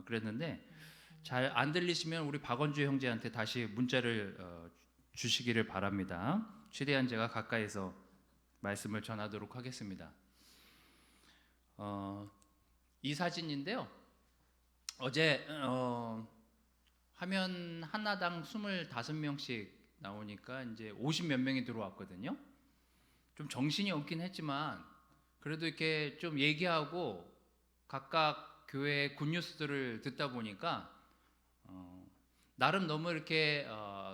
그랬는데 잘 안 들리시면 우리 박원주 형제한테 다시 문자를 주시기를 바랍니다. 최대한 제가 가까이서 말씀을 전하도록 하겠습니다. 이 사진인데요. 어제 화면 하나당 25명씩 나오니까 이제 50몇 명이 들어왔거든요. 좀 정신이 없긴 했지만 그래도 이렇게 좀 얘기하고 각각 교회 굿뉴스들을 듣다 보니까 나름 너무 이렇게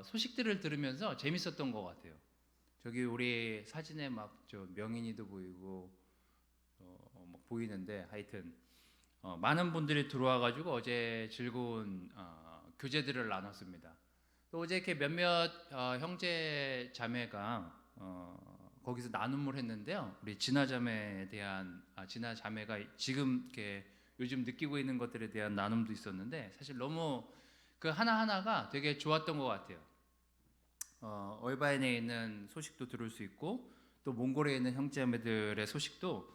소식들을 들으면서 재밌었던 것 같아요. 저기 우리 사진에 막 저 명인이도 보이고 막 보이는데 하여튼 많은 분들이 들어와가지고 어제 즐거운 교제들을 나눴습니다. 또 어제 이렇게 몇몇 형제 자매가 거기서 나눔을 했는데요. 우리 진아 자매에 대한 진아 자매가 지금 이렇게 요즘 느끼고 있는 것들에 대한 나눔도 있었는데 사실 너무 그 하나하나가 되게 좋았던 것 같아요. 얼바인에 있는 소식도 들을 수 있고 또 몽골에 있는 형제자매들의 소식도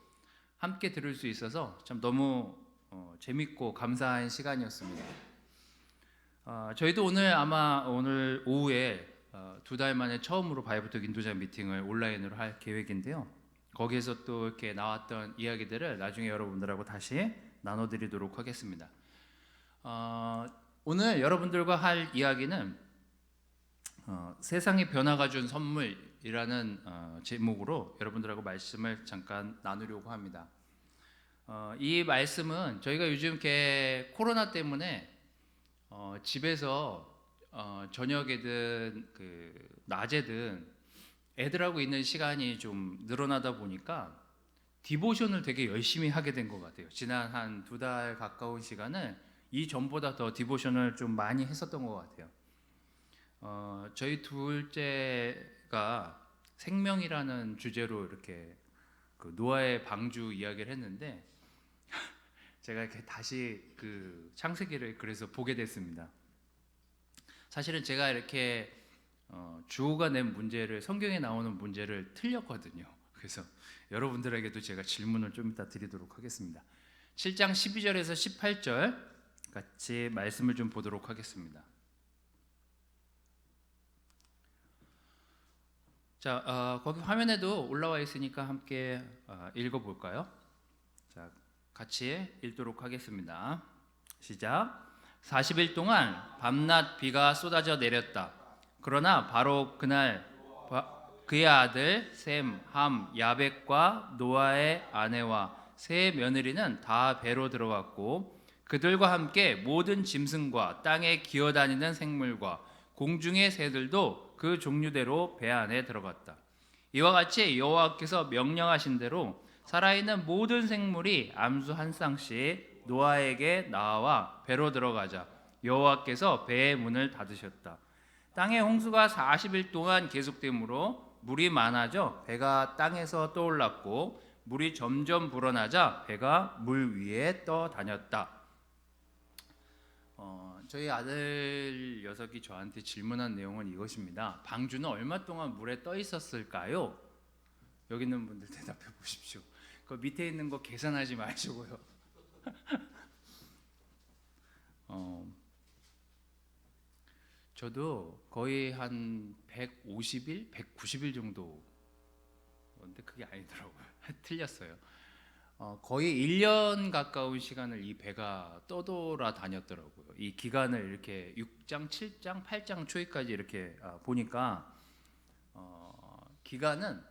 함께 들을 수 있어서 참 너무 재밌고 감사한 시간이었습니다. 저희도 오늘 오후에 2달 만에 처음으로 바이블톡 인도자 미팅을 온라인으로 할 계획인데요. 거기에서 또 이렇게 나왔던 이야기들을 나중에 여러분들하고 다시 나눠드리도록 하겠습니다. 오늘 여러분들과 할 이야기는 세상의 변화가 준 선물이라는 제목으로 여러분들하고 말씀을 잠깐 나누려고 합니다. 이 말씀은 저희가 요즘 이렇게 코로나 때문에 집에서 저녁에든 낮에든 애들하고 있는 시간이 좀 늘어나다 보니까 디보션을 되게 열심히 하게 된 것 같아요. 지난 한 2달 가까운 시간을 이전보다 더 디보션을 좀 많이 했었던 것 같아요. 저희 둘째가 생명이라는 주제로 이렇게 그 노아의 방주 이야기를 했는데 제가 이렇게 다시 그 창세기를 그래서 보게 됐습니다. 사실은 제가 이렇게 주호가 낸 문제를 성경에 나오는 문제를 틀렸거든요. 그래서 여러분들에게도 제가 질문을 좀 이따 드리도록 하겠습니다. 7장 12절에서 18절 같이 말씀을 좀 보도록 하겠습니다. 자, 거기 화면에도 올라와 있으니까 함께 읽어볼까요? 자, 같이 읽도록 하겠습니다. 시작. 40일 동안 밤낮 비가 쏟아져 내렸다. 그러나 바로 그날 그의 아들 셈, 함, 야벳과 노아의 아내와 세 며느리는 다 배로 들어갔고 그들과 함께 모든 짐승과 땅에 기어다니는 생물과 공중의 새들도 그 종류대로 배 안에 들어갔다. 이와 같이 여호와께서 명령하신 대로 살아있는 모든 생물이 암수 한 쌍씩 노아에게 나와 배로 들어가자 여호와께서 배의 문을 닫으셨다. 땅의 홍수가 40일 동안 계속되므로 물이 많아져 배가 땅에서 떠올랐고 물이 점점 불어나자 배가 물 위에 떠다녔다. 저희 아들 녀석이 저한테 질문한 내용은 이것입니다. 방주는 얼마 동안 물에 떠 있었을까요? 여기 있는 분들 대답해 보십시오. 그 밑에 있는 거 계산하지 마시고요. 저도 거의 한 150일, 190일 정도. 근데 그게 아니더라고요. 틀렸어요. 거의 1년 가까운 시간을 이 배가 떠돌아 다녔더라고요. 이 기간을 이렇게 6장, 7장, 8장 초에까지 이렇게 보니까 기간은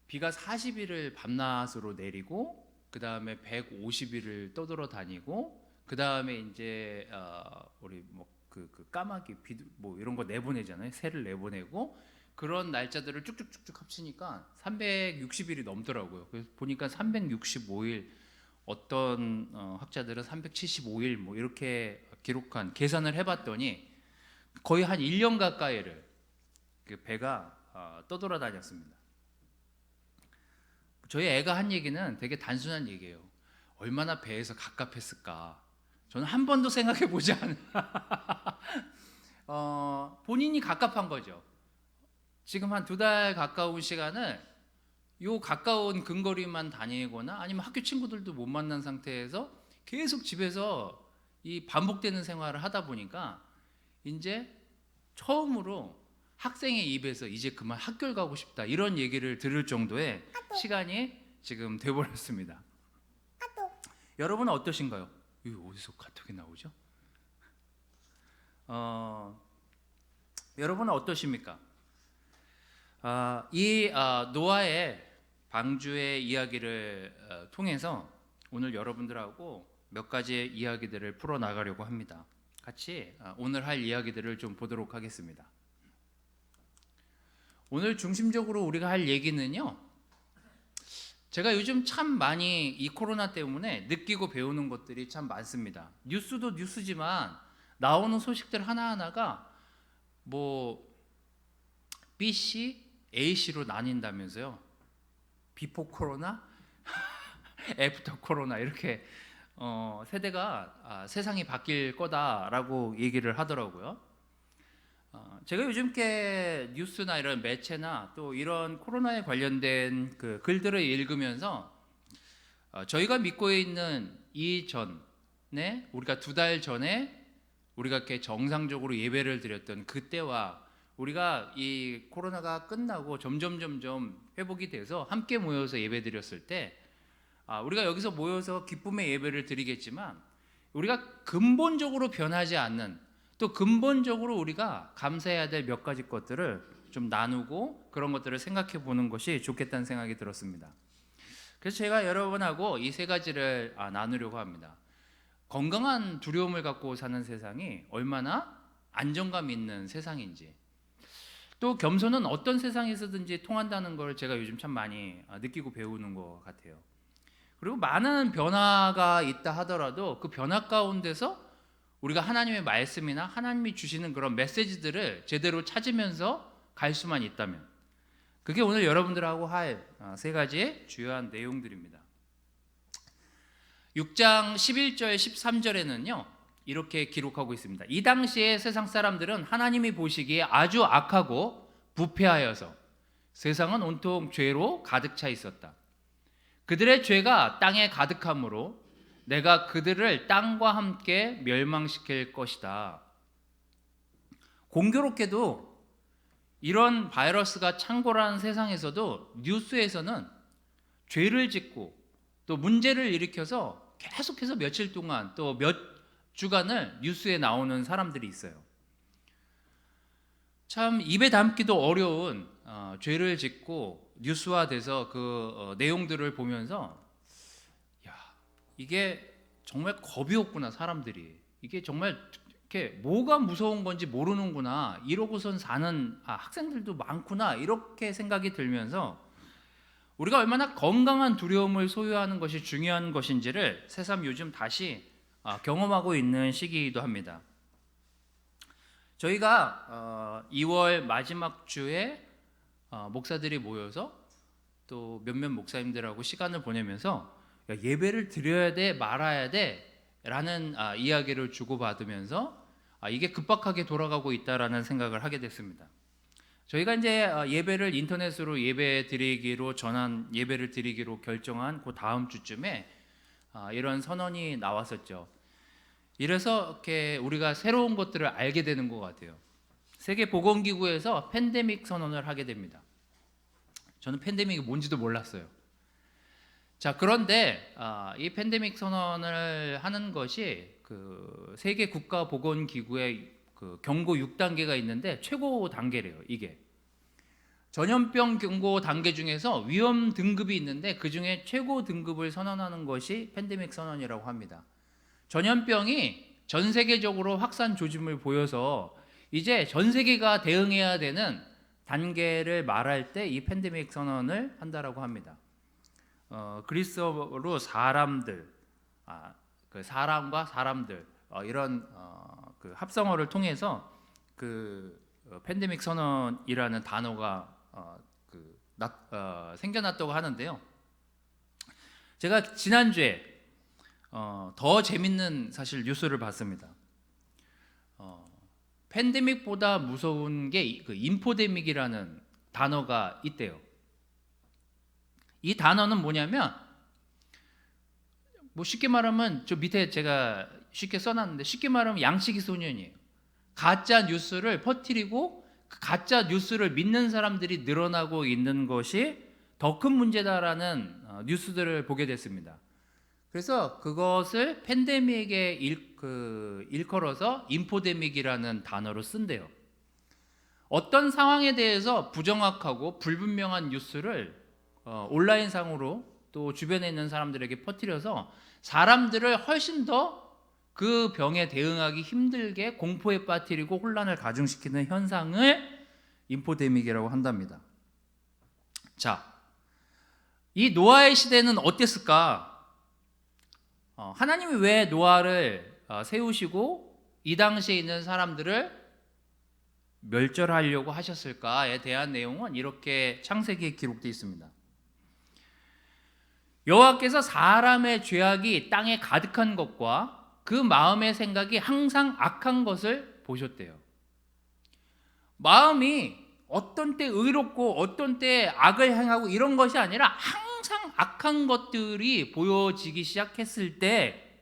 비가 40일을 밤낮으로 내리고 그 다음에 150일을 떠돌아 다니고 그 다음에 이제 우리 뭐 그 까마귀 비둘 뭐 이런 거 내보내잖아요. 새를 내보내고 그런 날짜들을 쭉쭉쭉쭉 합치니까 360일이 넘더라고요. 그래서 보니까 365일, 어떤 학자들은 375일 뭐 이렇게 기록한 계산을 해봤더니 거의 한 1년 가까이를 그 배가 떠돌아 다녔습니다. 저희 애가 한 얘기는 되게 단순한 얘기예요. 얼마나 배에서 갑갑했을까. 저는 한 번도 생각해 보지 않은 본인이 갑갑한 거죠. 지금 한 2달 가까운 시간을 요 가까운 근거리만 다니거나 아니면 학교 친구들도 못 만난 상태에서 계속 집에서 이 반복되는 생활을 하다 보니까 이제 처음으로 학생의 입에서 이제 그만 학교를 가고 싶다 이런 얘기를 들을 정도의 시간이 지금 돼버렸습니다. 여러분은 어떠신가요? 이거 어디서 카톡이 나오죠? 여러분은 어떠십니까? 노아의 방주의 이야기를 통해서 오늘 여러분들하고 몇 가지 이야기들을 풀어나가려고 합니다. 같이 오늘 할 이야기들을 좀 보도록 하겠습니다. 오늘 중심적으로 우리가 할 얘기는요, 제가 요즘 참 많이 이 코로나 때문에 느끼고 배우는 것들이 참 많습니다. 뉴스도 뉴스지만 나오는 소식들 하나하나가 뭐 B씨, A씨로 나뉜다면서요. 비포 코로나, 애프터 코로나 이렇게 세대가 세상이 바뀔 거다라고 얘기를 하더라고요. 제가 요즘 뉴스나 이런 매체나 또 이런 코로나에 관련된 그 글들을 읽으면서 저희가 믿고 있는 이전에 우리가 2달 전에 우리가 이렇게 정상적으로 예배를 드렸던 그때와 우리가 이 코로나가 끝나고 점점 회복이 돼서 함께 모여서 예배 드렸을 때 우리가 여기서 모여서 기쁨의 예배를 드리겠지만 우리가 근본적으로 변하지 않는 또 근본적으로 우리가 감사해야 될 몇 가지 것들을 좀 나누고 그런 것들을 생각해 보는 것이 좋겠다는 생각이 들었습니다. 그래서 제가 여러분하고 이 3가지를 나누려고 합니다. 건강한 두려움을 갖고 사는 세상이 얼마나 안정감 있는 세상인지, 또 겸손은 어떤 세상에서든지 통한다는 걸 제가 요즘 참 많이 느끼고 배우는 것 같아요. 그리고 많은 변화가 있다 하더라도 그 변화 가운데서 우리가 하나님의 말씀이나 하나님이 주시는 그런 메시지들을 제대로 찾으면서 갈 수만 있다면, 그게 오늘 여러분들하고 할 3가지의 주요한 내용들입니다. 6장 11절 13절에는요 이렇게 기록하고 있습니다. 이 당시에 세상 사람들은 하나님이 보시기에 아주 악하고 부패하여서 세상은 온통 죄로 가득 차 있었다. 그들의 죄가 땅에 가득함으로 내가 그들을 땅과 함께 멸망시킬 것이다. 공교롭게도 이런 바이러스가 창궐하는 세상에서도 뉴스에서는 죄를 짓고 또 문제를 일으켜서 계속해서 며칠 동안 또 몇 주간을 뉴스에 나오는 사람들이 있어요. 참 입에 담기도 어려운 죄를 짓고 뉴스화돼서 그 내용들을 보면서 이게 정말 겁이 없구나 사람들이. 이게 정말 이렇게 뭐가 무서운 건지 모르는구나. 이러고선 사는 학생들도 많구나. 이렇게 생각이 들면서 우리가 얼마나 건강한 두려움을 소유하는 것이 중요한 것인지를 새삼 요즘 다시 경험하고 있는 시기이기도 합니다. 저희가 2월 마지막 주에 목사들이 모여서 또 몇몇 목사님들하고 시간을 보내면서 예배를 드려야 돼 말아야 돼 라는 이야기를 주고받으면서 이게 급박하게 돌아가고 있다라는 생각을 하게 됐습니다. 저희가 이제 예배를 인터넷으로 예배를 드리기로 결정한 그 다음 주쯤에 이런 선언이 나왔었죠. 이래서 이렇게 우리가 새로운 것들을 알게 되는 것 같아요. 세계보건기구에서 팬데믹 선언을 하게 됩니다. 저는 팬데믹이 뭔지도 몰랐어요. 자, 그런데 이 팬데믹 선언을 하는 것이 그 세계 국가보건기구의 그 경고 6단계가 있는데 최고 단계래요. 이게 전염병 경고 단계 중에서 위험 등급이 있는데 그 중에 최고 등급을 선언하는 것이 팬데믹 선언이라고 합니다. 전염병이 전 세계적으로 확산 조짐을 보여서 이제 전 세계가 대응해야 되는 단계를 말할 때 이 팬데믹 선언을 한다라고 합니다. 그리스어로 사람들, 그 사람과 사람들 이런 그 합성어를 통해서 그 팬데믹 선언이라는 단어가 생겨났다고 하는데요. 제가 지난주에 더 재밌는 사실 뉴스를 봤습니다. 팬데믹보다 무서운 게 그 인포데믹이라는 단어가 있대요. 이 단어는 뭐냐면 뭐 쉽게 말하면 저 밑에 제가 쉽게 써놨는데 쉽게 말하면 양치기 소년이에요. 가짜 뉴스를 퍼뜨리고 그 가짜 뉴스를 믿는 사람들이 늘어나고 있는 것이 더 큰 문제다라는 뉴스들을 보게 됐습니다. 그래서 그것을 팬데믹에 일컬어서 인포데믹이라는 단어로 쓴대요. 어떤 상황에 대해서 부정확하고 불분명한 뉴스를 온라인상으로 또 주변에 있는 사람들에게 퍼뜨려서 사람들을 훨씬 더 그 병에 대응하기 힘들게 공포에 빠뜨리고 혼란을 가중시키는 현상을 인포데믹이라고 한답니다. 자, 이 노아의 시대는 어땠을까? 하나님이 왜 노아를 세우시고 이 당시에 있는 사람들을 멸절하려고 하셨을까에 대한 내용은 이렇게 창세기에 기록되어 있습니다. 여호와께서 사람의 죄악이 땅에 가득한 것과 그 마음의 생각이 항상 악한 것을 보셨대요. 마음이 어떤 때 의롭고 어떤 때 악을 행하고 이런 것이 아니라 항상 악한 것들이 보여지기 시작했을 때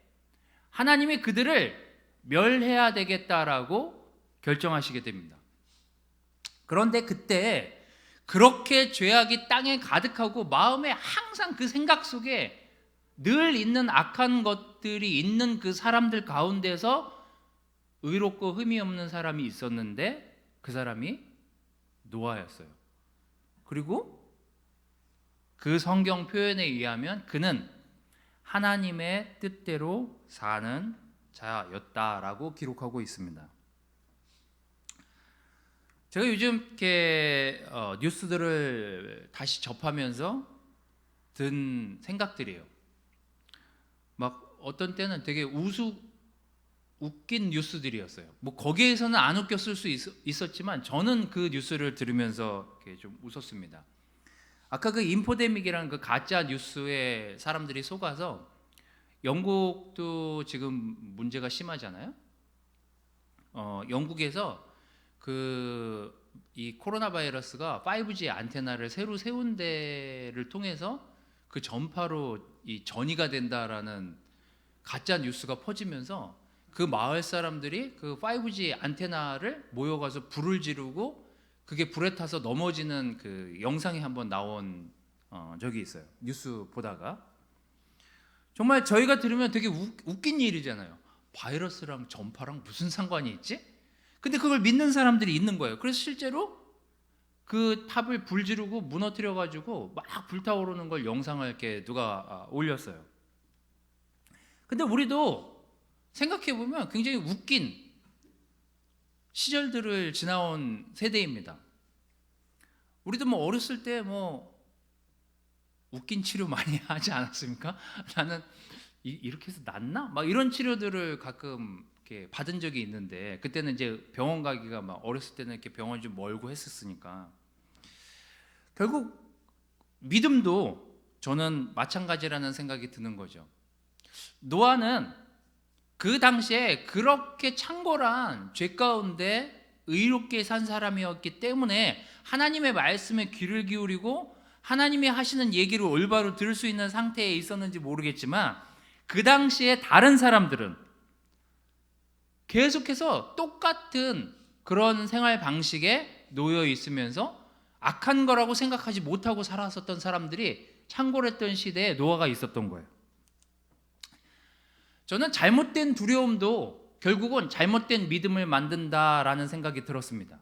하나님이 그들을 멸해야 되겠다라고 결정하시게 됩니다. 그런데 그때 그렇게 죄악이 땅에 가득하고 마음에 항상 그 생각 속에 늘 있는 악한 것들이 있는 그 사람들 가운데서 의롭고 흠이 없는 사람이 있었는데 그 사람이 노아였어요. 그리고 그 성경 표현에 의하면 그는 하나님의 뜻대로 사는 자였다라고 기록하고 있습니다. 제가 요즘 이렇게 뉴스들을 다시 접하면서 든 생각들이에요. 막 어떤 때는 되게 웃긴 뉴스들이었어요. 뭐 거기에서는 안 웃겼을 수 있었지만 저는 그 뉴스를 들으면서 이렇게 좀 웃었습니다. 아까 그 인포데믹이라는 그 가짜 뉴스에 사람들이 속아서 영국도 지금 문제가 심하잖아요. 영국에서 이 코로나 바이러스가 5G 안테나를 새로 세운 데를 통해서 그 전파로 이 전이가 된다라는 가짜 뉴스가 퍼지면서 그 마을 사람들이 그 5G 안테나를 모여가서 불을 지르고 그게 불에 타서 넘어지는 그 영상이 한번 나온 적이 있어요. 뉴스 보다가. 정말 저희가 들으면 되게 웃긴 일이잖아요. 바이러스랑 전파랑 무슨 상관이 있지? 근데 그걸 믿는 사람들이 있는 거예요. 그래서 실제로 그 탑을 불 지르고 무너뜨려 가지고 막 불타오르는 걸 영상을 이렇게 누가 올렸어요. 근데 우리도 생각해 보면 굉장히 웃긴 시절들을 지나온 세대입니다. 우리도 뭐 어렸을 때 뭐 웃긴 치료 많이 하지 않았습니까? 나는 이렇게 해서 낫나? 막 이런 치료들을 가끔 이렇게 받은 적이 있는데 그때는 이제 병원 가기가 막 어렸을 때는 이렇게 병원이 좀 멀고 했었으니까 결국 믿음도 저는 마찬가지라는 생각이 드는 거죠. 노아는 그 당시에 그렇게 창궐한 죄 가운데 의롭게 산 사람이었기 때문에 하나님의 말씀에 귀를 기울이고 하나님이 하시는 얘기를 올바로 들을 수 있는 상태에 있었는지 모르겠지만 그 당시에 다른 사람들은 계속해서 똑같은 그런 생활 방식에 놓여 있으면서 악한 거라고 생각하지 못하고 살았었던 사람들이 창궐했던 시대에 노아가 있었던 거예요. 저는 잘못된 두려움도 결국은 잘못된 믿음을 만든다라는 생각이 들었습니다.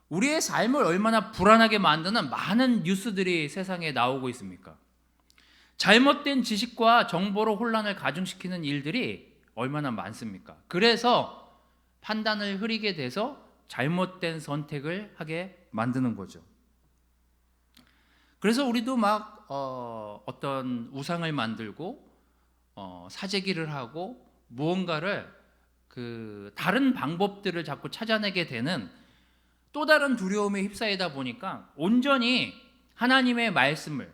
우리의 삶을 얼마나 불안하게 만드는 많은 뉴스들이 세상에 나오고 있습니까? 잘못된 지식과 정보로 혼란을 가중시키는 일들이 얼마나 많습니까? 그래서 판단을 흐리게 돼서 잘못된 선택을 하게 만드는 거죠. 그래서 우리도 막 어떤 우상을 만들고 사재기를 하고 무언가를 다른 방법들을 자꾸 찾아내게 되는 또 다른 두려움에 휩싸이다 보니까 온전히 하나님의 말씀을,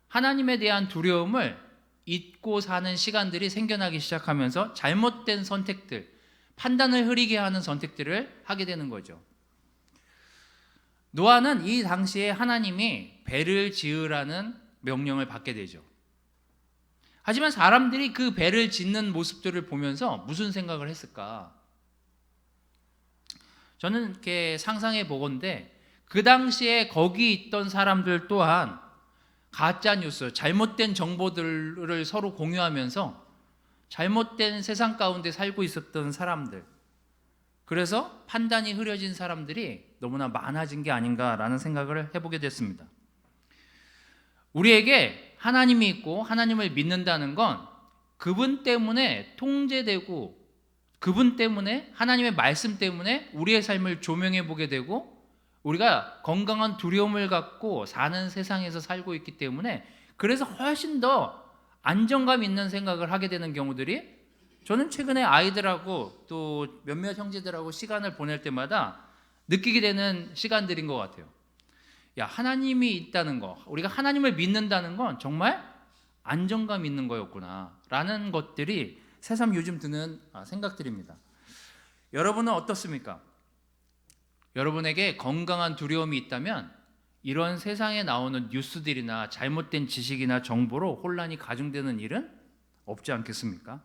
하나님에 대한 두려움을 잊고 사는 시간들이 생겨나기 시작하면서 잘못된 선택들, 판단을 흐리게 하는 선택들을 하게 되는 거죠. 노아는 이 당시에 하나님이 배를 지으라는 명령을 받게 되죠. 하지만 사람들이 그 배를 짓는 모습들을 보면서 무슨 생각을 했을까? 저는 이렇게 상상해 보건대 그 당시에 거기 있던 사람들 또한 가짜 뉴스, 잘못된 정보들을 서로 공유하면서 잘못된 세상 가운데 살고 있었던 사람들, 그래서 판단이 흐려진 사람들이 너무나 많아진 게 아닌가라는 생각을 해보게 됐습니다. 우리에게 하나님이 있고 하나님을 믿는다는 건 그분 때문에 통제되고, 그분 때문에, 하나님의 말씀 때문에 우리의 삶을 조명해 보게 되고, 우리가 건강한 두려움을 갖고 사는 세상에서 살고 있기 때문에, 그래서 훨씬 더 안정감 있는 생각을 하게 되는 경우들이, 저는 최근에 아이들하고 또 몇몇 형제들하고 시간을 보낼 때마다 느끼게 되는 시간들인 것 같아요. 야, 하나님이 있다는 거, 우리가 하나님을 믿는다는 건 정말 안정감 있는 거였구나 라는 것들이 새삼 요즘 드는 생각들입니다. 여러분은 어떻습니까? 여러분에게 건강한 두려움이 있다면 이런 세상에 나오는 뉴스들이나 잘못된 지식이나 정보로 혼란이 가중되는 일은 없지 않겠습니까?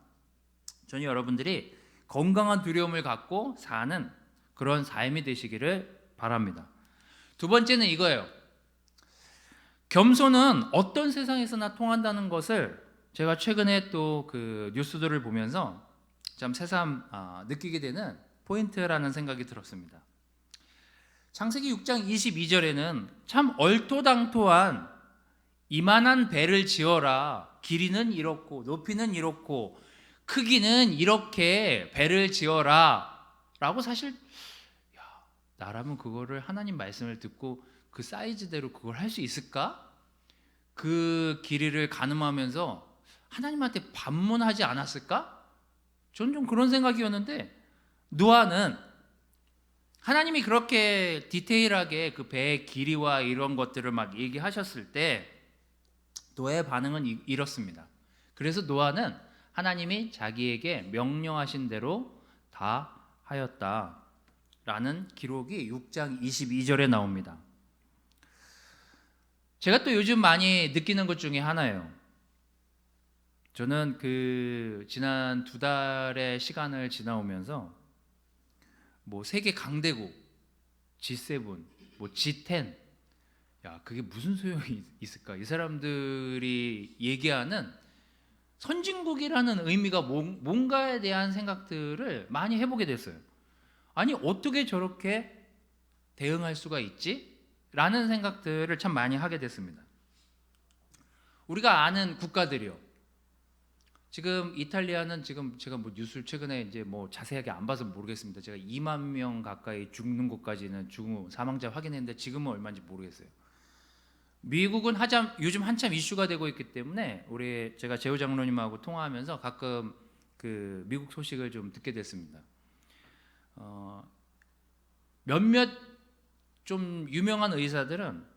저는 여러분들이 건강한 두려움을 갖고 사는 그런 삶이 되시기를 바랍니다. 두 번째는 이거예요. 겸손은 어떤 세상에서나 통한다는 것을 제가 최근에 또 그 뉴스들을 보면서 참 새삼 느끼게 되는 포인트라는 생각이 들었습니다. 창세기 6장 22절에는 참 얼토당토한 이만한 배를 지어라, 길이는 이렇고 높이는 이렇고 크기는 이렇게 배를 지어라 라고, 사실 나라면 그거를 하나님 말씀을 듣고 그 사이즈대로 그걸 할 수 있을까? 그 길이를 가늠하면서 하나님한테 반문하지 않았을까? 저는 좀 그런 생각이었는데, 노아는 하나님이 그렇게 디테일하게 그 배의 길이와 이런 것들을 막 얘기하셨을 때 노아의 반응은 이렇습니다. 그래서 노아는 하나님이 자기에게 명령하신 대로 다 하였다 라는 기록이 6장 22절에 나옵니다. 제가 또 요즘 많이 느끼는 것 중에 하나예요. 저는 그 지난 2달의 시간을 지나오면서 뭐 세계 강대국, G7, 뭐 G10, 야 그게 무슨 소용이 있을까? 이 사람들이 얘기하는 선진국이라는 의미가 뭔가에 대한 생각들을 많이 해보게 됐어요. 아니 어떻게 저렇게 대응할 수가 있지? 라는 생각들을 참 많이 하게 됐습니다. 우리가 아는 국가들이요. 지금 이탈리아는 지금 제가 뭐 뉴스를 최근에 이제 뭐 자세하게 안 봐서 모르겠습니다. 제가 2만 명 가까이 죽는 것까지는 사망자 확인했는데 지금은 얼마인지 모르겠어요. 미국은 요즘 한참 이슈가 되고 있기 때문에 제가 제호 장로님하고 통화하면서 가끔 그 미국 소식을 좀 듣게 됐습니다. 몇몇 좀 유명한 의사들은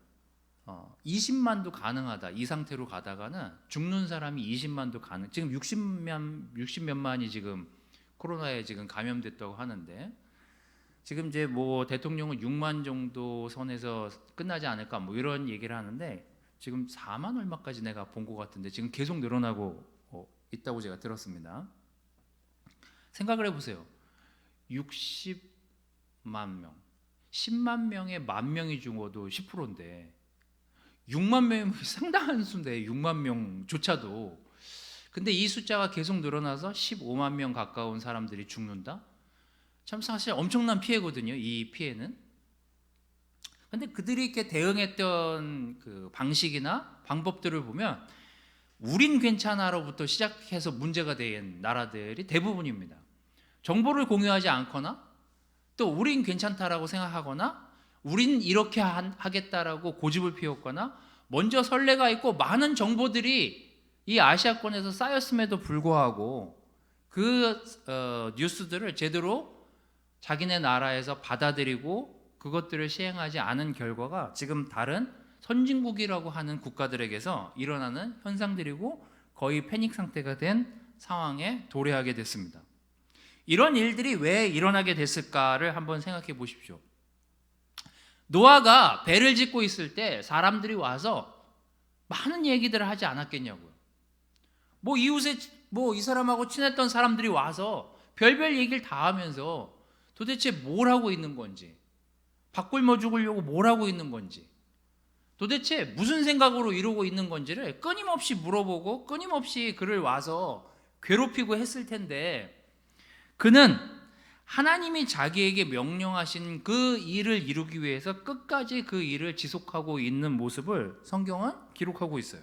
20만도 가능하다, 이 상태로 가다가는 죽는 사람이 20만도 가능. 지금 60몇만이 지금 코로나에 지금 감염됐다고 하는데, 지금 이제 뭐 대통령은 6만 정도 선에서 끝나지 않을까 뭐 이런 얘기를 하는데, 지금 4만 얼마까지 내가 본 것 같은데 지금 계속 늘어나고 있다고 제가 들었습니다. 생각을 해보세요. 60만 명, 10만 명에 10,000명이 죽어도 10%인데 6만 명이면 상당한 수인데, 6만 명조차도. 근데 이 숫자가 계속 늘어나서 15만 명 가까운 사람들이 죽는다? 참 사실 엄청난 피해거든요, 이 피해는. 근데 그들이 이렇게 대응했던 그 방식이나 방법들을 보면 우린 괜찮아로부터 시작해서 문제가 된 나라들이 대부분입니다. 정보를 공유하지 않거나, 또 우린 괜찮다라고 생각하거나, 우린 이렇게 하겠다라고 고집을 피웠거나, 먼저 선례가 있고 많은 정보들이 이 아시아권에서 쌓였음에도 불구하고 그 뉴스들을 제대로 자기네 나라에서 받아들이고 그것들을 시행하지 않은 결과가 지금 다른 선진국이라고 하는 국가들에게서 일어나는 현상들이고, 거의 패닉 상태가 된 상황에 도래하게 됐습니다. 이런 일들이 왜 일어나게 됐을까를 한번 생각해 보십시오. 노아가 배를 짓고 있을 때 사람들이 와서 많은 얘기들을 하지 않았겠냐고요. 뭐 이웃에 뭐 이 사람하고 친했던 사람들이 와서 별별 얘기를 다 하면서 도대체 뭘 하고 있는 건지, 밥 굶어 죽으려고 뭘 하고 있는 건지, 도대체 무슨 생각으로 이러고 있는 건지를 끊임없이 물어보고 끊임없이 그를 와서 괴롭히고 했을 텐데, 그는 하나님이 자기에게 명령하신 그 일을 이루기 위해서 끝까지 그 일을 지속하고 있는 모습을 성경은 기록하고 있어요.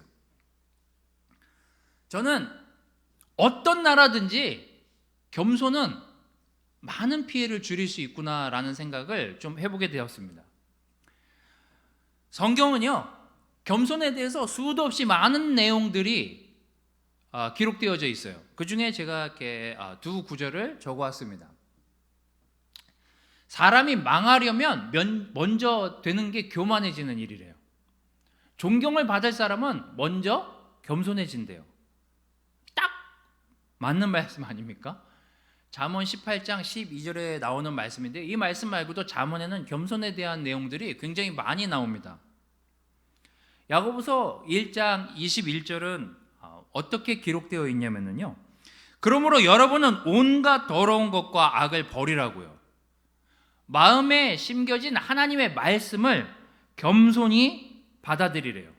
저는 어떤 나라든지 겸손은 많은 피해를 줄일 수 있구나라는 생각을 좀 해보게 되었습니다. 성경은요, 겸손에 대해서 수도 없이 많은 내용들이 기록되어져 있어요. 그 중에 제가 이렇게 두 구절을 적어왔습니다. 사람이 망하려면 먼저 되는 게 교만해지는 일이래요. 존경을 받을 사람은 먼저 겸손해진대요. 딱 맞는 말씀 아닙니까? 잠언 18장 12절에 나오는 말씀인데, 이 말씀 말고도 잠언에는 겸손에 대한 내용들이 굉장히 많이 나옵니다. 야고보서 1장 21절은 어떻게 기록되어 있냐면요, 그러므로 여러분은 온갖 더러운 것과 악을 버리라고요. 마음에 심겨진 하나님의 말씀을 겸손히 받아들이래요.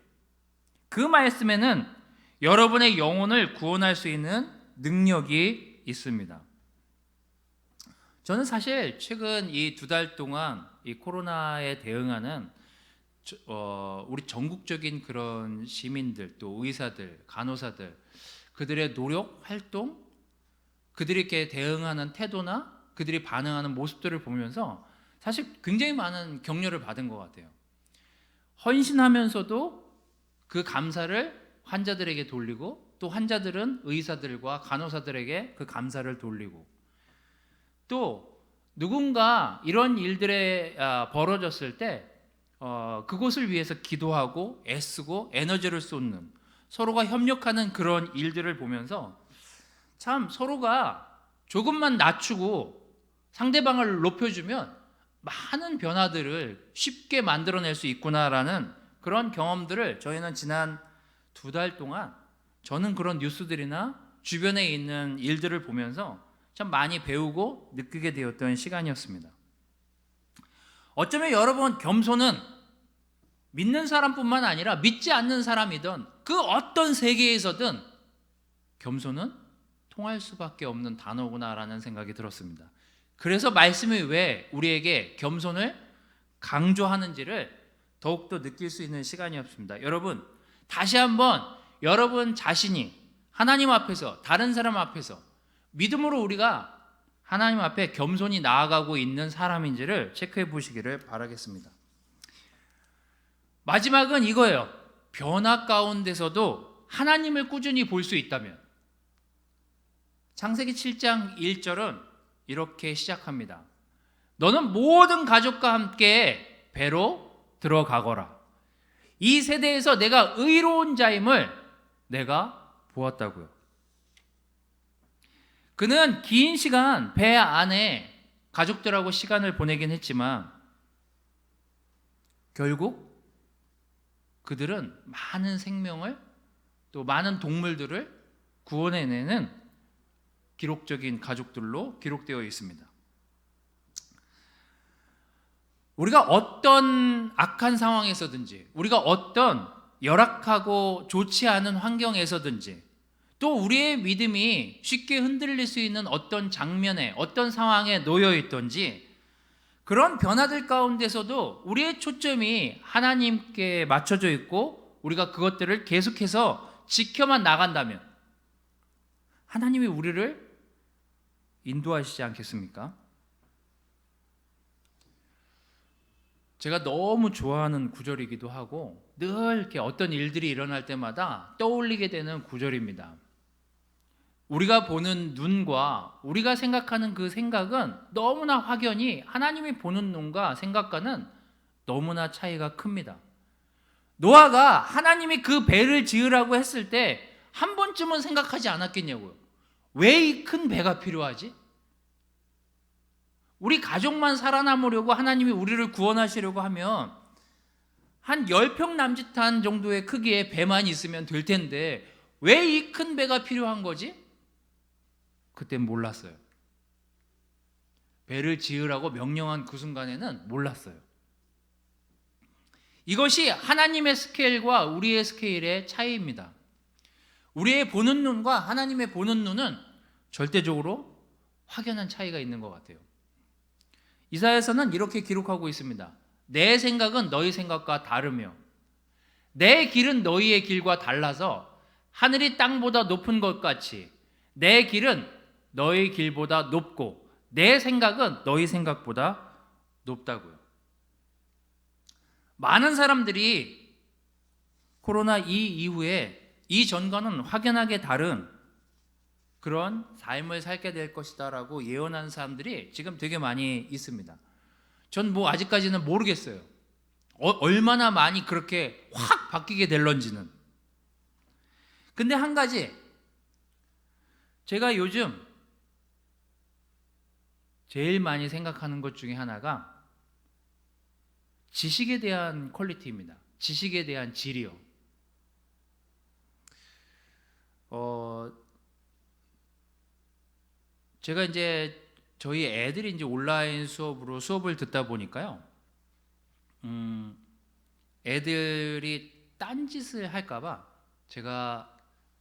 그 말씀에는 여러분의 영혼을 구원할 수 있는 능력이 있습니다. 저는 사실 최근 이 2달 동안 이 코로나에 대응하는 우리 전국적인 그런 시민들, 또 의사들, 간호사들, 그들의 노력, 활동, 그들이 이렇게 대응하는 태도나 그들이 반응하는 모습들을 보면서 사실 굉장히 많은 격려를 받은 것 같아요. 헌신하면서도 그 감사를 환자들에게 돌리고, 또 환자들은 의사들과 간호사들에게 그 감사를 돌리고, 또 누군가 이런 일들에 벌어졌을 때 그곳을 위해서 기도하고 애쓰고 에너지를 쏟는, 서로가 협력하는 그런 일들을 보면서 참 서로가 조금만 낮추고 상대방을 높여주면 많은 변화들을 쉽게 만들어낼 수 있구나라는 그런 경험들을 저희는 지난 2달 동안, 저는 그런 뉴스들이나 주변에 있는 일들을 보면서 참 많이 배우고 느끼게 되었던 시간이었습니다. 어쩌면 여러분, 겸손은 믿는 사람뿐만 아니라 믿지 않는 사람이든 그 어떤 세계에서든 겸손은 통할 수밖에 없는 단어구나라는 생각이 들었습니다. 그래서 말씀이 왜 우리에게 겸손을 강조하는지를 더욱더 느낄 수 있는 시간이었습니다. 여러분, 다시 한번 여러분 자신이 하나님 앞에서, 다른 사람 앞에서 믿음으로 우리가 하나님 앞에 겸손히 나아가고 있는 사람인지를 체크해 보시기를 바라겠습니다. 마지막은 이거예요. 변화 가운데서도 하나님을 꾸준히 볼 수 있다면. 창세기 7장 1절은 이렇게 시작합니다. 너는 모든 가족과 함께 배로 들어가거라. 이 세대에서 내가 의로운 자임을 내가 보았다고요. 그는 긴 시간 배 안에 가족들하고 시간을 보내긴 했지만 결국 그들은 많은 생명을, 또 많은 동물들을 구원해내는 기록적인 가족들로 기록되어 있습니다. 우리가 어떤 악한 상황에서든지, 우리가 어떤 열악하고 좋지 않은 환경에서든지, 또 우리의 믿음이 쉽게 흔들릴 수 있는 어떤 장면에, 어떤 상황에 놓여 있든지, 그런 변화들 가운데서도 우리의 초점이 하나님께 맞춰져 있고 우리가 그것들을 계속해서 지켜만 나간다면 하나님이 우리를 인도하시지 않겠습니까? 제가 너무 좋아하는 구절이기도 하고 늘 이렇게 어떤 일들이 일어날 때마다 떠올리게 되는 구절입니다. 우리가 보는 눈과 우리가 생각하는 그 생각은 너무나 확연히 하나님이 보는 눈과 생각과는 너무나 차이가 큽니다. 노아가 하나님이 그 배를 지으라고 했을 때 한 번쯤은 생각하지 않았겠냐고요. 왜 이 큰 배가 필요하지? 우리 가족만 살아남으려고 하나님이 우리를 구원하시려고 하면 한 10평 남짓한 정도의 크기의 배만 있으면 될 텐데 왜 이 큰 배가 필요한 거지? 그땐 몰랐어요. 배를 지으라고 명령한 그 순간에는 몰랐어요. 이것이 하나님의 스케일과 우리의 스케일의 차이입니다. 우리의 보는 눈과 하나님의 보는 눈은 절대적으로 확연한 차이가 있는 것 같아요. 이사야서는 이렇게 기록하고 있습니다. 내 생각은 너희 생각과 다르며 내 길은 너희의 길과 달라서 하늘이 땅보다 높은 것 같이 내 길은 너희 길보다 높고 내 생각은 너희 생각보다 높다고요. 많은 사람들이 코로나 이후에 이전과는 확연하게 다른 그런 삶을 살게 될 것이다라고 예언하는 사람들이 지금 되게 많이 있습니다. 전 뭐 아직까지는 모르겠어요. 얼마나 많이 그렇게 확 바뀌게 될런지는. 근데 한 가지 제가 요즘 제일 많이 생각하는 것 중에 하나가 지식에 대한 퀄리티입니다. 지식에 대한 질이요. 제가 이제 저희 애들이 이제 온라인 수업으로 수업을 듣다 보니까요. 애들이 딴짓을 할까봐 제가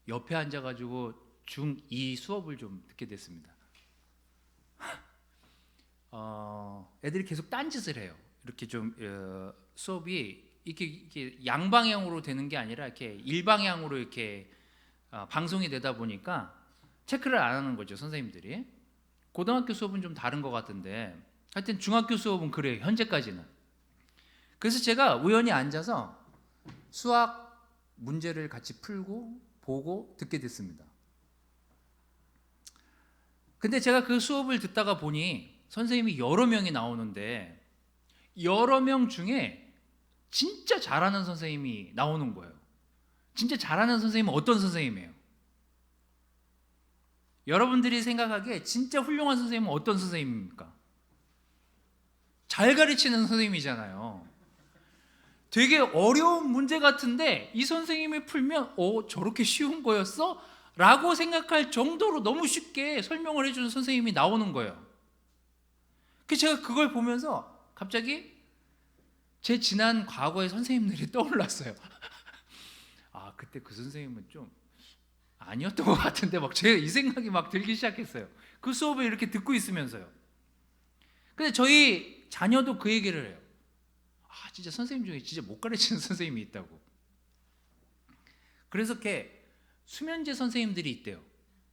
옆에 앉아가지고 중2 수업을 좀 듣게 됐습니다. 애들이 계속 딴짓을 해요. 이렇게 좀 수업이 이렇게 양방향으로 되는 게 아니라 이렇게 일방향으로 이렇게 방송이 되다 보니까 체크를 안 하는 거죠, 선생님들이. 고등학교 수업은 좀 다른 것 같은데 하여튼 중학교 수업은 그래요, 현재까지는. 그래서 제가 우연히 앉아서 수학 문제를 같이 풀고 보고 듣게 됐습니다. 근데 제가 그 수업을 듣다가 보니 선생님이 여러 명이 나오는데 여러 명 중에 진짜 잘하는 선생님이 나오는 거예요. 진짜 잘하는 선생님은 어떤 선생님이에요? 여러분들이 생각하기에 진짜 훌륭한 선생님은 어떤 선생님입니까? 잘 가르치는 선생님이잖아요. 되게 어려운 문제 같은데 이 선생님이 풀면 저렇게 쉬운 거였어? 라고 생각할 정도로 너무 쉽게 설명을 해주는 선생님이 나오는 거예요. 그래서 제가 그걸 보면서 갑자기 제 지난 과거의 선생님들이 떠올랐어요. 아, 그때 그 선생님은 좀 아니었던 것 같은데 막 제가 이 생각이 막 들기 시작했어요. 그 수업을 이렇게 듣고 있으면서요. 근데 저희 자녀도 그 얘기를 해요. 아, 진짜 선생님 중에 진짜 못 가르치는 선생님이 있다고. 그래서 이렇게 수면제 선생님들이 있대요.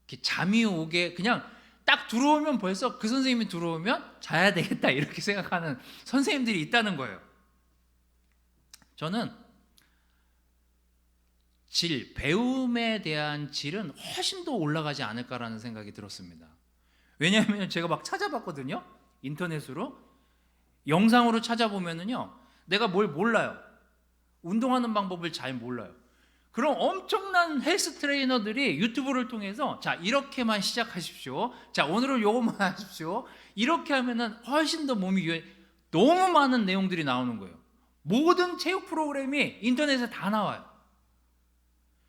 이렇게 잠이 오게 그냥 딱 들어오면 벌써 그 선생님이 들어오면 자야 되겠다 이렇게 생각하는 선생님들이 있다는 거예요. 저는 배움에 대한 질은 훨씬 더 올라가지 않을까라는 생각이 들었습니다. 왜냐하면 제가 막 찾아봤거든요. 인터넷으로 영상으로 찾아보면은요, 내가 뭘 몰라요. 운동하는 방법을 잘 몰라요. 그럼 엄청난 헬스 트레이너들이 유튜브를 통해서 자, 이렇게만 시작하십시오. 자, 오늘은 요것만 하십시오. 이렇게 하면은 훨씬 더 몸이 너무 많은 내용들이 나오는 거예요. 모든 체육 프로그램이 인터넷에 다 나와요.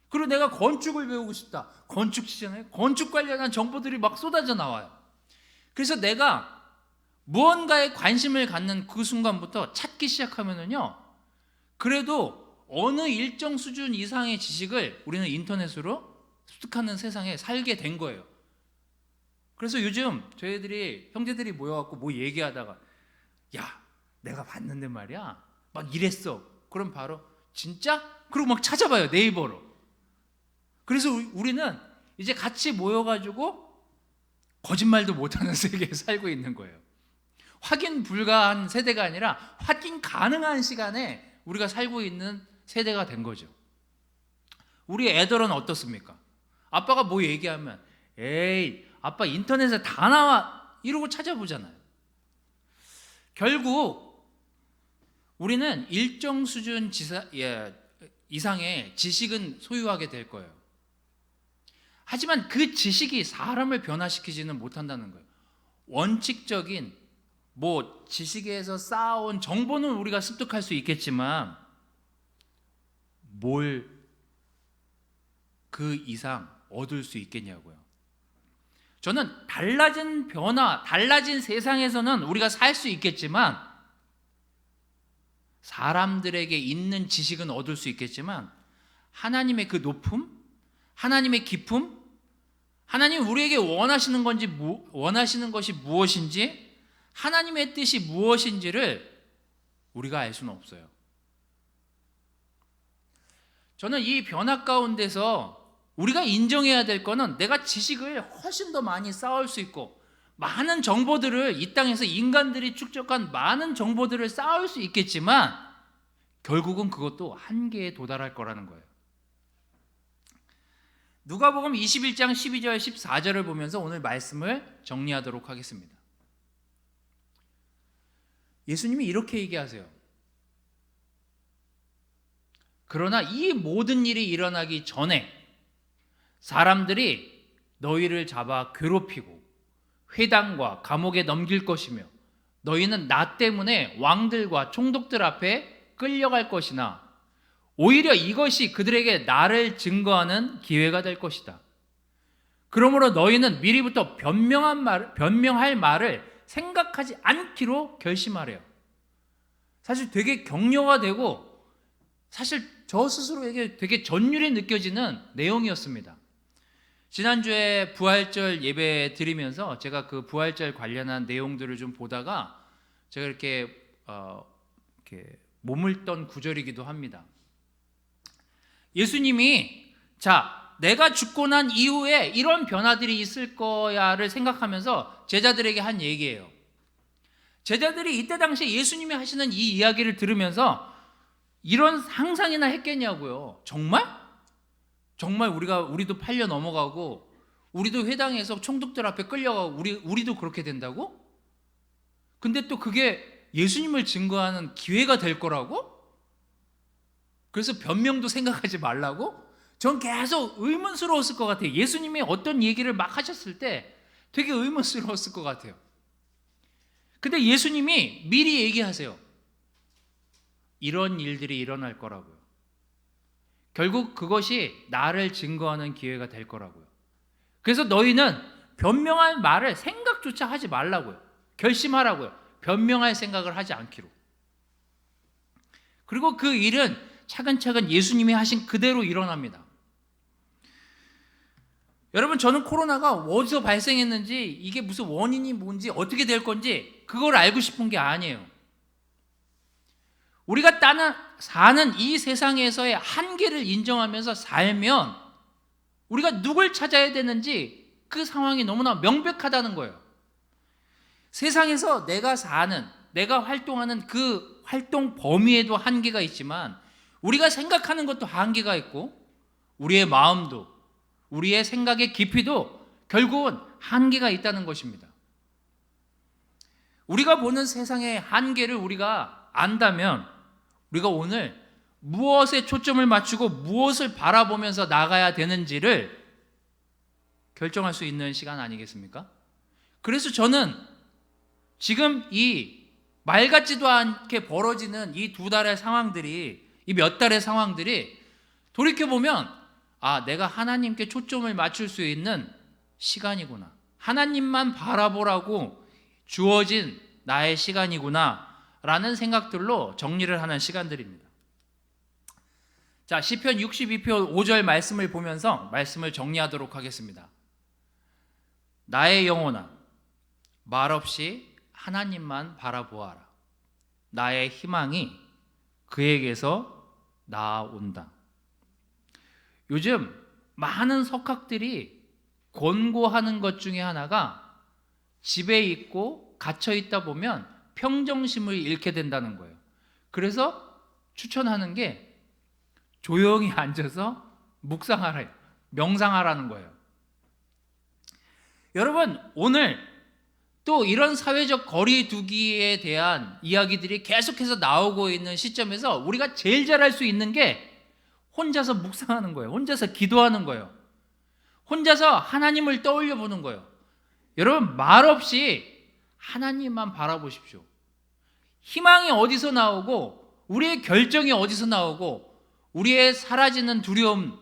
그리고 내가 건축을 배우고 싶다. 건축 치잖아요. 건축 관련한 정보들이 막 쏟아져 나와요. 그래서 내가 무언가에 관심을 갖는 그 순간부터 찾기 시작하면은요, 그래도 어느 일정 수준 이상의 지식을 우리는 인터넷으로 습득하는 세상에 살게 된 거예요. 그래서 요즘 저희들이 형제들이 모여갖고 뭐 얘기하다가 야, 내가 봤는데 말이야 막 이랬어. 그럼 바로 진짜? 그리고 막 찾아봐요, 네이버로. 그래서 우리는 이제 같이 모여가지고 거짓말도 못하는 세계에 살고 있는 거예요. 확인 불가한 세대가 아니라 확인 가능한 시간에 우리가 살고 있는 세대가 된 거죠. 우리 애들은 어떻습니까? 아빠가 뭐 얘기하면 에이, 아빠 인터넷에 다 나와 이러고 찾아보잖아요. 결국 우리는 일정 수준 이상의 지식은 소유하게 될 거예요. 하지만 그 지식이 사람을 변화시키지는 못한다는 거예요. 원칙적인 뭐 지식에서 쌓아온 정보는 우리가 습득할 수 있겠지만 뭘 그 이상 얻을 수 있겠냐고요. 저는 달라진 변화, 달라진 세상에서는 우리가 살 수 있겠지만, 사람들에게 있는 지식은 얻을 수 있겠지만, 하나님의 그 높음, 하나님의 깊음, 하나님 우리에게 원하시는 것이 무엇인지, 하나님의 뜻이 무엇인지를 우리가 알 수는 없어요. 저는 이 변화 가운데서 우리가 인정해야 될 거는, 내가 지식을 훨씬 더 많이 쌓을 수 있고, 많은 정보들을, 이 땅에서 인간들이 축적한 많은 정보들을 쌓을 수 있겠지만 결국은 그것도 한계에 도달할 거라는 거예요. 누가복음 21장 12절 14절을 보면서 오늘 말씀을 정리하도록 하겠습니다. 예수님이 이렇게 얘기하세요. 그러나 이 모든 일이 일어나기 전에 사람들이 너희를 잡아 괴롭히고 회당과 감옥에 넘길 것이며, 너희는 나 때문에 왕들과 총독들 앞에 끌려갈 것이나 오히려 이것이 그들에게 나를 증거하는 기회가 될 것이다. 그러므로 너희는 미리부터 변명할 말을 생각하지 않기로 결심하래요. 사실 되게 격려가 되고, 사실 저 스스로에게 되게 전율이 느껴지는 내용이었습니다. 지난주에 부활절 예배 드리면서 제가 그 부활절 관련한 내용들을 좀 보다가 제가 이렇게 머물던 구절이기도 합니다. 예수님이 내가 죽고 난 이후에 이런 변화들이 있을 거야를 생각하면서 제자들에게 한 얘기예요. 제자들이 이때 당시에 예수님이 하시는 이 이야기를 들으면서 이런 상상이나 했겠냐고요. 정말 우리도 팔려 넘어가고, 우리도 회당에서 총독들 앞에 끌려가고, 우리도 그렇게 된다고? 근데 또 그게 예수님을 증거하는 기회가 될 거라고? 그래서 변명도 생각하지 말라고? 전 계속 의문스러웠을 것 같아요. 예수님이 어떤 얘기를 막 하셨을 때 되게 의문스러웠을 것 같아요. 근데 예수님이 미리 얘기하세요. 이런 일들이 일어날 거라고요. 결국 그것이 나를 증거하는 기회가 될 거라고요. 그래서 너희는 변명할 말을 생각조차 하지 말라고요. 결심하라고요. 변명할 생각을 하지 않기로. 그리고 그 일은 차근차근 예수님이 하신 그대로 일어납니다. 여러분, 저는 코로나가 어디서 발생했는지, 이게 무슨 원인이 뭔지, 어떻게 될 건지 그걸 알고 싶은 게 아니에요. 우리가 사는 이 세상에서의 한계를 인정하면서 살면 우리가 누굴 찾아야 되는지 그 상황이 너무나 명백하다는 거예요. 세상에서 내가 활동하는 그 활동 범위에도 한계가 있지만, 우리가 생각하는 것도 한계가 있고, 우리의 마음도, 우리의 생각의 깊이도 결국은 한계가 있다는 것입니다. 우리가 보는 세상의 한계를 우리가 안다면, 우리가 오늘 무엇에 초점을 맞추고 무엇을 바라보면서 나가야 되는지를 결정할 수 있는 시간 아니겠습니까? 그래서 저는 지금 이 말 같지도 않게 벌어지는 이 두 달의 상황들이, 이 몇 달의 상황들이 돌이켜보면, 내가 하나님께 초점을 맞출 수 있는 시간이구나, 하나님만 바라보라고 주어진 나의 시간이구나 라는 생각들로 정리를 하는 시간들입니다. 시편 62편 5절 말씀을 보면서 말씀을 정리하도록 하겠습니다. 나의 영혼아, 말없이 하나님만 바라보아라. 나의 희망이 그에게서 나아온다. 요즘 많은 석학들이 권고하는 것 중에 하나가, 집에 있고 갇혀 있다 보면 평정심을 잃게 된다는 거예요. 그래서 추천하는 게 조용히 앉아서 묵상하라, 명상하라는 거예요. 여러분, 오늘 또 이런 사회적 거리 두기에 대한 이야기들이 계속해서 나오고 있는 시점에서 우리가 제일 잘할 수 있는 게 혼자서 묵상하는 거예요. 혼자서 기도하는 거예요. 혼자서 하나님을 떠올려 보는 거예요. 여러분, 말없이 하나님만 바라보십시오. 희망이 어디서 나오고, 우리의 결정이 어디서 나오고, 우리의 사라지는 두려움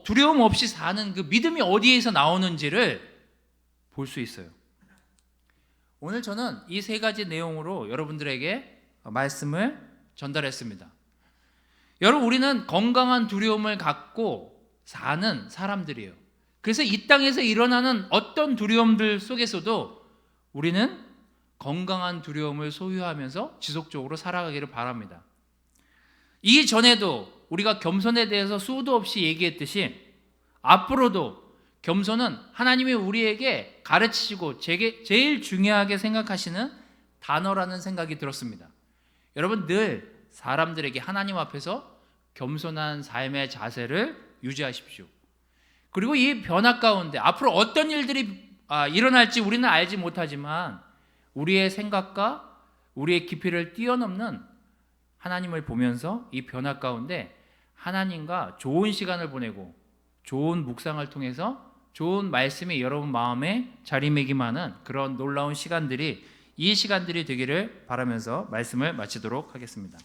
두려움 없이 사는 그 믿음이 어디에서 나오는지를 볼 수 있어요. 오늘 저는 이 세 가지 내용으로 여러분들에게 말씀을 전달했습니다. 여러분, 우리는 건강한 두려움을 갖고 사는 사람들이에요. 그래서 이 땅에서 일어나는 어떤 두려움들 속에서도 우리는 건강한 두려움을 소유하면서 지속적으로 살아가기를 바랍니다. 이전에도 우리가 겸손에 대해서 수도 없이 얘기했듯이 앞으로도 겸손은 하나님이 우리에게 가르치시고 제일 중요하게 생각하시는 단어라는 생각이 들었습니다. 여러분, 늘 사람들에게 하나님 앞에서 겸손한 삶의 자세를 유지하십시오. 그리고 이 변화 가운데 앞으로 어떤 일들이 일어날지 우리는 알지 못하지만 우리의 생각과 우리의 깊이를 뛰어넘는 하나님을 보면서 이 변화 가운데 하나님과 좋은 시간을 보내고 좋은 묵상을 통해서 좋은 말씀이 여러분 마음에 자리매김하는 그런 놀라운 시간들이 이 시간들이 되기를 바라면서 말씀을 마치도록 하겠습니다.